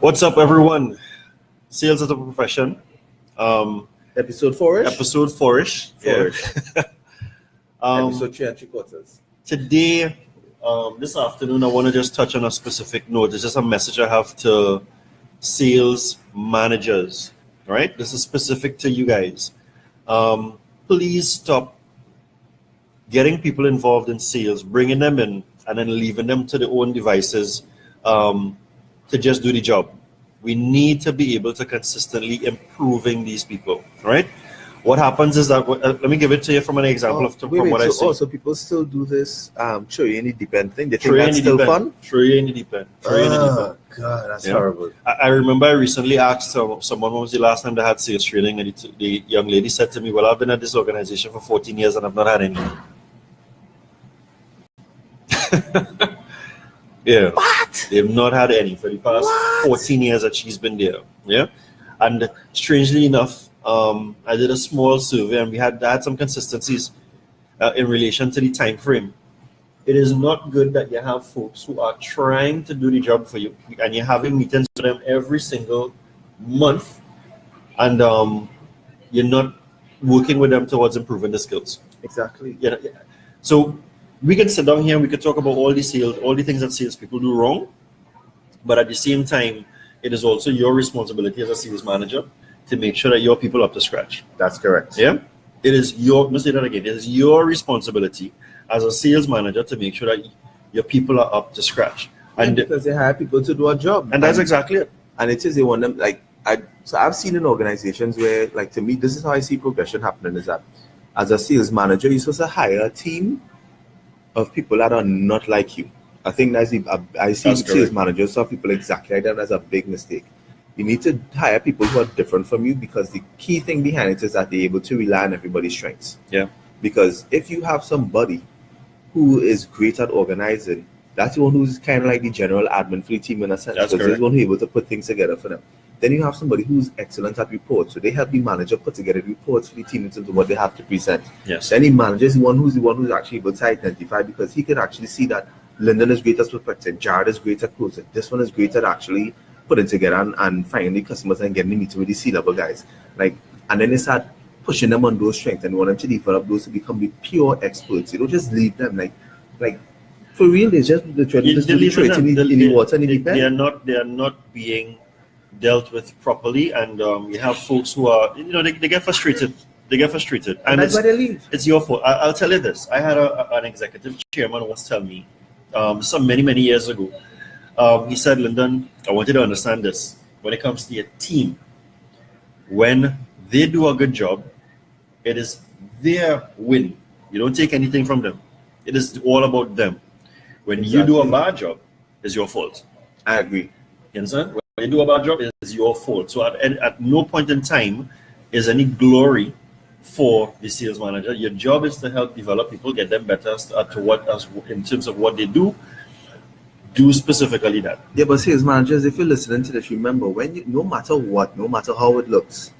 What's up, everyone? Sales as a profession. Episode 4-ish? Episode 4-ish. Episode 3 and 3/4. Today, this afternoon, I want to just touch on a specific note. It's just a message I have to sales managers, right? This is specific to you guys. Please stop getting people involved in sales, bringing them in, and then leaving them to their own devices to just do the job. We need to be able to consistently improving these people, right? What happens is that, let me give it to you from an example from what I see. So people still do this throw you in the deep end thing? They think that's still fun? Throw you in the deep end. God, that's horrible. I remember I recently asked someone when was the last time they had sales training, and the young lady said to me, well, I've been at this organization for 14 years and I've not had any. Yeah. What? They've not had any for the past 14 years that she's been there. Yeah. And strangely enough, I did a small survey and I had some consistencies in relation to the time frame. It is not good that you have folks who are trying to do the job for you and you're having meetings with them every single month and you're not working with them towards improving the skills. Exactly. Yeah. So we can sit down here and we can talk about all the sales, all the things that salespeople do wrong, but at the same time, it is also your responsibility as a sales manager to make sure that your people are up to scratch. That's correct. Yeah, it is your. Let's say that again. It is your responsibility as a sales manager to make sure that your people are up to scratch. And because they hire people to do a job, and that's exactly it. And it is they want them So I've seen in organizations where, to me, this is how I see progression happening: is that as a sales manager, you're supposed to hire a team of people that are not like you. I think I see sales managers of people exactly like that. That's a big mistake. You need to hire people who are different from you because the key thing behind it is that they're able to rely on everybody's strengths. Yeah. Because if you have somebody who is great at organizing, that's the one who's kind of like the general admin for the team in a sense. That's because he's the one who's able to put things together for them. Then you have somebody who's excellent at reports. So they help the manager put together reports for the team in terms of what they have to present. Yes. Then the manager is the one who's actually able to identify because he can actually see that Lyndon is great at prospecting, Jared is great at closing, this one is great at actually putting together and finding the customers and getting the meeting with the C-level guys. And then they start pushing them on those strengths and want them to develop those to become the pure experts. You don't just leave them like for real. They just in the water and in the pen. They are not being dealt with properly, and you have folks who are, they get frustrated. And that's why they leave. It's your fault. I'll tell you this. I had an executive chairman once tell me, some many years ago, he said, Lyndon, I want you to understand this. When it comes to your team, when they do a good job, it is their win. You don't take anything from them. It is all about them. When you do a bad job, it's your fault. I agree. You understand? When you do a bad job, it's your fault. So at no point in time is any glory for the sales manager. Your job is to help develop people, get them better in terms of what they do. Do specifically that. Yeah, but sales managers, if you're listening to this, remember no matter how it looks,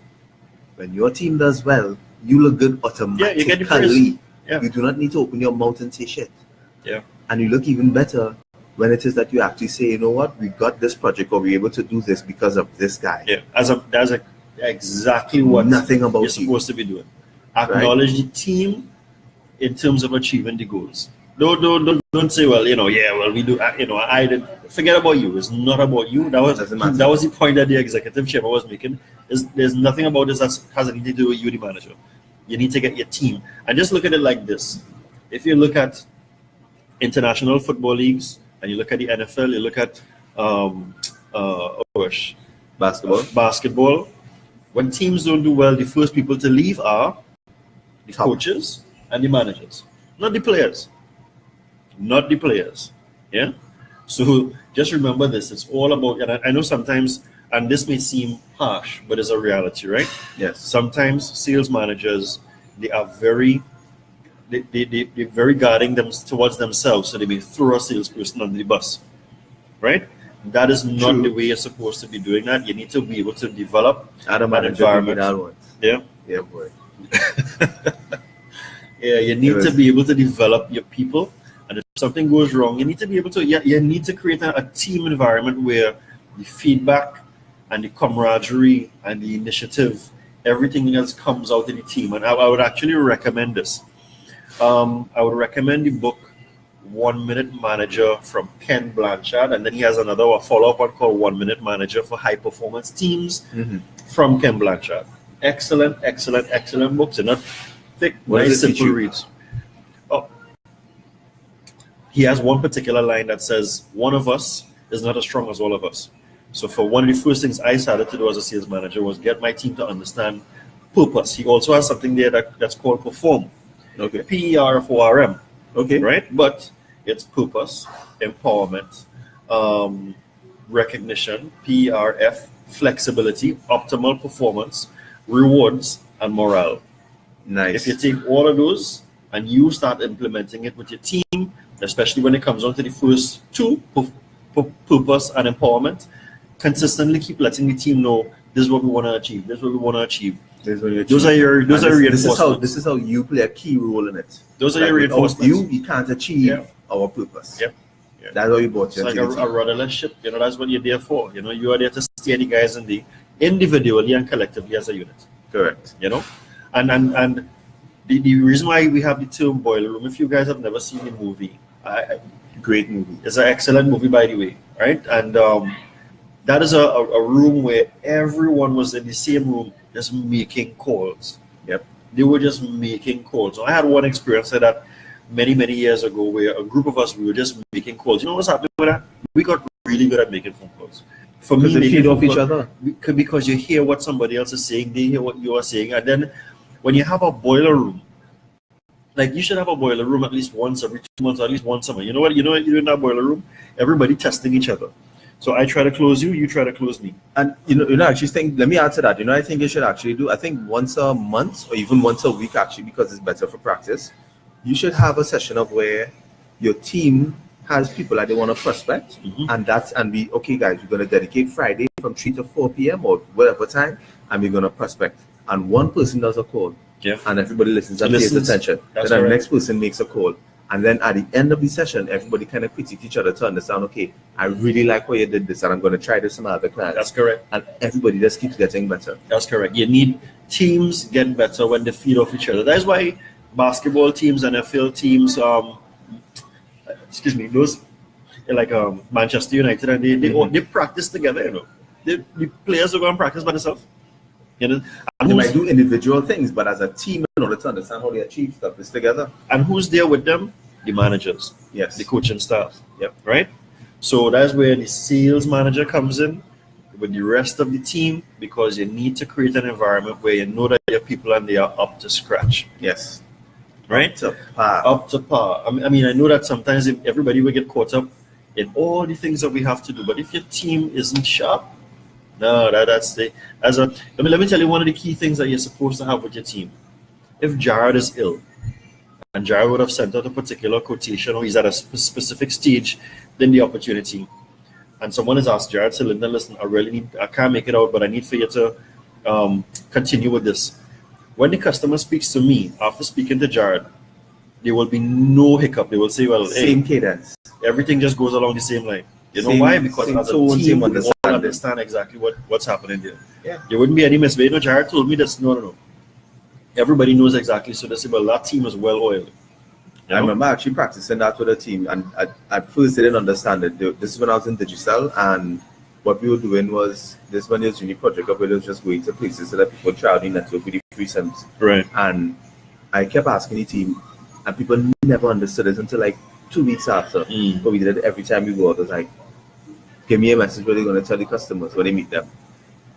when your team does well, you look good automatically. Yeah, you get the praise. Yeah. You do not need to open your mouth and say shit. Yeah. And you look even better when it is that you actually say, you know what, we got this project or we're able to do this because of this guy. Yeah, that's exactly what nothing about you're supposed to be doing. Acknowledge the team in terms of achieving the goals. Don't say, well, we do. I did. Forget about you. It's not about you. That was the point that the executive chairman was making. There's nothing about this that has anything to do with you, the manager. You need to get your team. And just look at it like this. If you look at international football leagues and you look at the NFL, you look at basketball. When teams don't do well, the first people to leave are the coaches and the managers, not the players. Yeah. So just remember this. It's all about, and I know sometimes, and this may seem harsh, but it's a reality, right? Yes. Sometimes sales managers, they're very guarding them towards themselves, so they may throw a salesperson under the bus, right? That is not the way you're supposed to be doing that. You need to be able to develop an environment. Yeah, boy. Yeah, you need to be able to develop your people, and if something goes wrong, you need to be able to. You need to create a team environment where the feedback and the camaraderie and the initiative, everything else comes out of the team. And I would actually recommend this. I would recommend the book 1 Minute Manager from Ken Blanchard, and then he has another follow-up one called 1 Minute Manager for High Performance Teams from Ken Blanchard. Excellent books. They're not thick, nice, simple reads. Oh, he has one particular line that says, "One of us is not as strong as all of us." So for one of the first things I started to do as a sales manager was get my team to understand purpose. He also has something there that's called perform. Okay. PERFORM. Okay. Right? But it's purpose, empowerment, recognition, PERF, flexibility, optimal performance, rewards, and morale. Nice. If you take all of those and you start implementing it with your team, especially when it comes on to the first two, purpose and empowerment, consistently keep letting the team know this is what we want to achieve. This is what we want to achieve. Those are reinforcements. This is how you play a key role in it. Those are your reinforcements. You can't achieve our purpose. Yep. That's how you bought It's like a rudderless ship. That's what you're there for. You are there to steer the guys individually and collectively as a unit. Correct. And the reason why we have the term boiler room, if you guys have never seen the movie, great movie. It's an excellent movie, by the way, right? And that is a room where everyone was in the same room just making calls. Yep. They were just making calls. So I had one experience like that many years ago where a group of us, we were just making calls. You know what's happening with that? We got really good at making phone calls. For me, they feed off each other. Because you hear what somebody else is saying, they hear what you are saying. And then when you have a boiler room, like you should have a boiler room at least once every 2 months, or at least once a month. You know what you're in that boiler room? Everybody testing each other. So I try to close you try to close me. And actually think, let me add to that. I think you should actually do, I think once a month or even once a week actually, because it's better for practice, you should have a session of where your team has people that they want to prospect, and be okay, guys, we're going to dedicate Friday from 3 to 4 p.m. or whatever time, and we're going to prospect. And one person does a call, and everybody listens and pays attention. Then the next person makes a call. And then at the end of the session, everybody kind of critique each other to understand, okay, I really like how you did this, and I'm going to try this on my other clients. That's correct. And everybody just keeps getting better. That's correct. You need teams get better when they feed off each other. That's why basketball teams, NFL teams, those like Manchester United, and they practice together. The players are going to practice by themselves. And they might do individual things, but as a team, in order to understand how they achieve stuff, is together. And who's there with them? The managers. Yes. The coaching staff. Yep. Right? So that's where the sales manager comes in with the rest of the team, because you need to create an environment where you know that your people and they are up to scratch. Yes. Right? Up to par. I mean, I know that sometimes everybody will get caught up in all the things that we have to do, but if your team isn't sharp, no, let me tell you one of the key things that you're supposed to have with your team. If Jared is ill, and Jared would have sent out a particular quotation, or he's at a specific stage in the opportunity, and someone has asked Jared, say, Linda, listen, I can't make it out, but I need for you to continue with this. When the customer speaks to me after speaking to Jared, there will be no hiccup. They will say, well, same cadence. Everything just goes along the same line. You know why? Because as a team, we all understand exactly what's happening there. Yeah. There wouldn't be any mistake. Jared told me this. No. Everybody knows exactly. So they say, well, that team is well oiled. I remember actually practicing that with a team, and at first they didn't understand it. This is when I was in digital, and what we were doing was this one is unique project of where it was just going to places so that people try out the network with the free sims. Right. And I kept asking the team, and people never understood it until like 2 weeks after. But we did it every time we go out. It was like, give me a message where they're going to tell the customers when they meet them.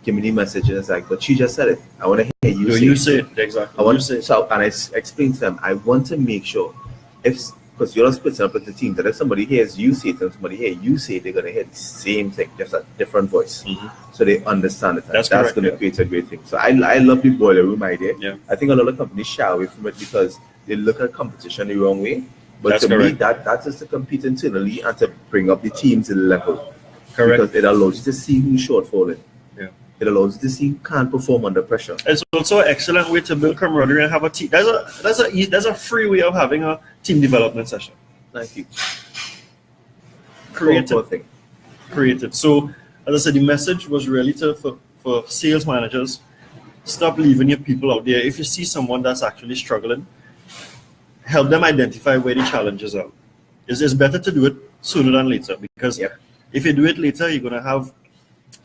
Give me the message, and it's like, but she just said it. I want to hear you say it. Exactly. I want to say so, and I explained to them, I want to make sure, because you're splitting up with the team, that if somebody hears you say it and somebody hears you say it, they're going to hear the same thing, just a different voice. So they understand it. That's going to create a great thing. So I love the boiler room idea. Yeah. I think a lot of companies shy away from it because they look at competition the wrong way. But that's to me, that is to compete internally and to bring up the team to the level. Correct. Because it allows you to see who's shortfalling. Yeah. It allows you to see who can't perform under pressure. It's also an excellent way to build camaraderie and have a team. That's a free way of having a team development session. Thank you. Creative. So as I said, the message was really for sales managers, stop leaving your people out there. If you see someone that's actually struggling, help them identify where the challenges are. It's better to do it sooner than later, because if you do it later, you're going to have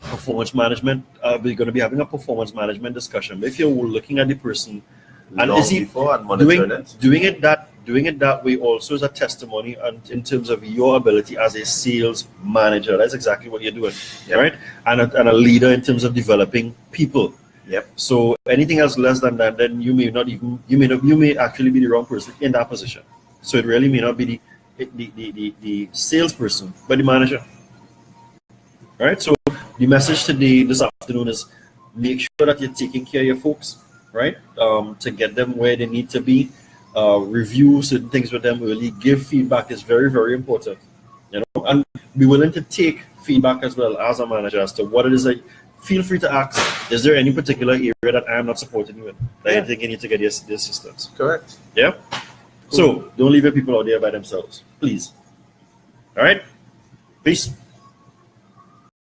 performance management. We're going to be having a performance management discussion. But if you're looking at the person and doing it that way also is a testimony and in terms of your ability as a sales manager. That's exactly what you're doing, right? And a leader in terms of developing people. So anything else less than that, then you may actually be the wrong person in that position. So it really may not be the salesperson, but the manager. All right. So the message today, this afternoon, is make sure that you're taking care of your folks, right? To get them where they need to be. Review certain things with them early. Give feedback is very, very important. And be willing to take feedback as well as a manager as to what it is that. Feel free to ask, is there any particular area that I am not supporting you in? That you think you need to get the assistance? Correct. Yeah? Cool. So, don't leave your people out there by themselves. Please. All right? Peace.